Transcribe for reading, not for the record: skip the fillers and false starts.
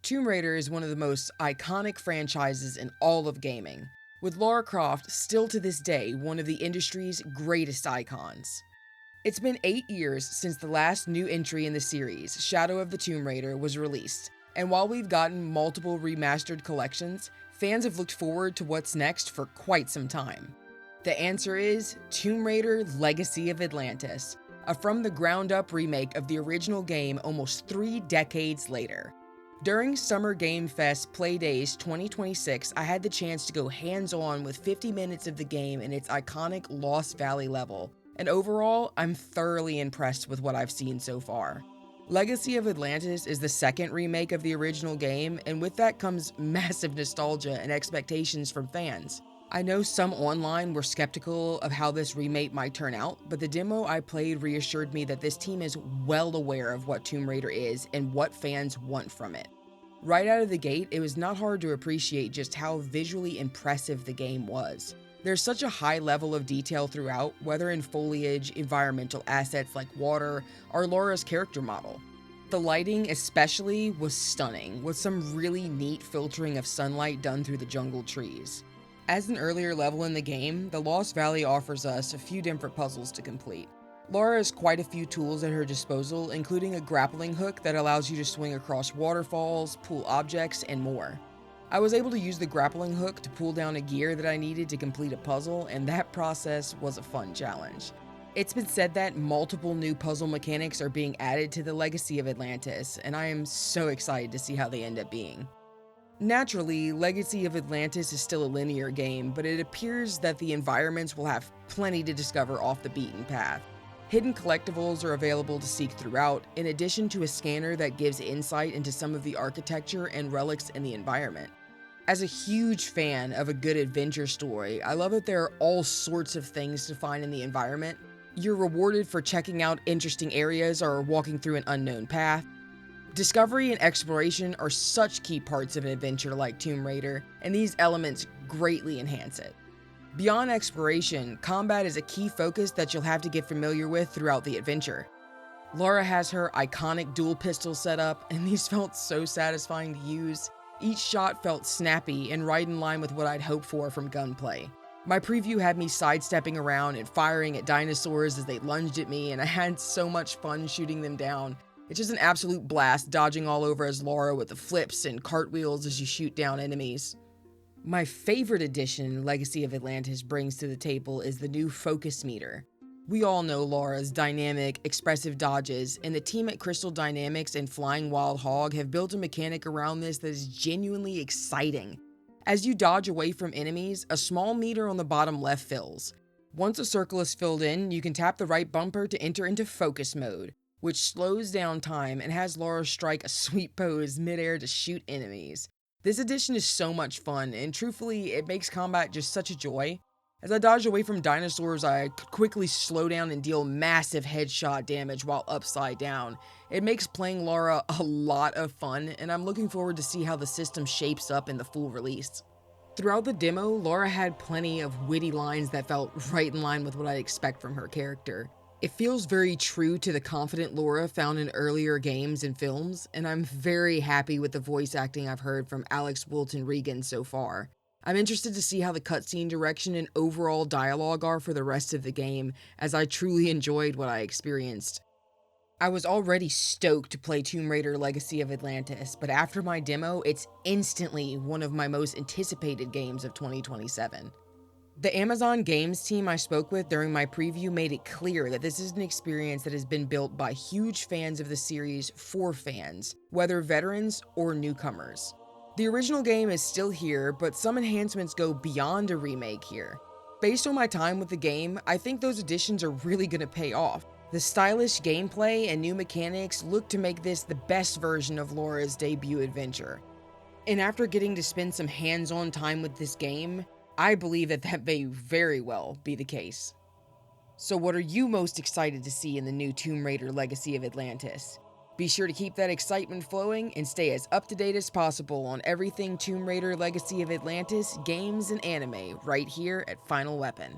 Tomb Raider is one of the most iconic franchises in all of gaming, with Lara Croft still to this day one of the industry's greatest icons. It's been 8 years since the last new entry in the series, Shadow of the Tomb Raider, was released, and while we've gotten multiple remastered collections, fans have looked forward to what's next for quite some time. The answer is Tomb Raider Legacy of Atlantis, a from-the-ground-up remake of the original game almost 3 decades later. During Summer Game Fest Play Days 2026, I had the chance to go hands-on with 50 minutes of the game in its iconic Lost Valley level, and overall, I'm thoroughly impressed with what I've seen so far. Legacy of Atlantis is the second remake of the original game, and with that comes massive nostalgia and expectations from fans. I know some online were skeptical of how this remake might turn out, but the demo I played reassured me that this team is well aware of what Tomb Raider is and what fans want from it. Right out of the gate, it was not hard to appreciate just how visually impressive the game was. There's such a high level of detail throughout, whether in foliage, environmental assets like water, or Lara's character model. The lighting especially was stunning, with some really neat filtering of sunlight done through the jungle trees. As an earlier level in the game, the Lost Valley offers us a few different puzzles to complete. Lara has quite a few tools at her disposal, including a grappling hook that allows you to swing across waterfalls, pull objects, and more. I was able to use the grappling hook to pull down a gear that I needed to complete a puzzle, and that process was a fun challenge. It's been said that multiple new puzzle mechanics are being added to the Legacy of Atlantis, and I am so excited to see how they end up being. Naturally, Legacy of Atlantis is still a linear game, but it appears that the environments will have plenty to discover off the beaten path. Hidden collectibles are available to seek throughout, in addition to a scanner that gives insight into some of the architecture and relics in the environment. As a huge fan of a good adventure story, I love that there are all sorts of things to find in the environment. You're rewarded for checking out interesting areas or walking through an unknown path. Discovery and exploration are such key parts of an adventure like Tomb Raider, and these elements greatly enhance it. Beyond exploration, combat is a key focus that you'll have to get familiar with throughout the adventure. Lara has her iconic dual pistol setup, and these felt so satisfying to use. Each shot felt snappy and right in line with what I'd hoped for from gunplay. My preview had me sidestepping around and firing at dinosaurs as they lunged at me, and I had so much fun shooting them down. It's just an absolute blast dodging all over as Lara with the flips and cartwheels as you shoot down enemies. My favorite addition Legacy of Atlantis brings to the table is the new focus meter. We all know Lara's dynamic, expressive dodges, and the team at Crystal Dynamics and Flying Wild Hog have built a mechanic around this that is genuinely exciting. As you dodge away from enemies, a small meter on the bottom left fills. Once a circle is filled in, you can tap the right bumper to enter into focus mode, which slows down time and has Lara strike a sweet pose midair to shoot enemies. This addition is so much fun, and truthfully, it makes combat just such a joy. As I dodged away from dinosaurs, I could quickly slow down and deal massive headshot damage while upside down. It makes playing Lara a lot of fun, and I'm looking forward to see how the system shapes up in the full release. Throughout the demo, Lara had plenty of witty lines that felt right in line with what I'd expect from her character. It feels very true to the confident Lara found in earlier games and films, and I'm very happy with the voice acting I've heard from Alex Wilton Regan so far. I'm interested to see how the cutscene direction and overall dialogue are for the rest of the game, as I truly enjoyed what I experienced. I was already stoked to play Tomb Raider Legacy of Atlantis, but after my demo, it's instantly one of my most anticipated games of 2027. The Amazon Games team I spoke with during my preview made it clear that this is an experience that has been built by huge fans of the series for fans, whether veterans or newcomers. The original game is still here, but some enhancements go beyond a remake here. Based on my time with the game, I think those additions are really going to pay off. The stylish gameplay and new mechanics look to make this the best version of Lara's debut adventure. And after getting to spend some hands-on time with this game, I believe that may very well be the case. So what are you most excited to see in the new Tomb Raider Legacy of Atlantis? Be sure to keep that excitement flowing and stay as up to date as possible on everything Tomb Raider Legacy of Atlantis, games, and anime right here at Final Weapon.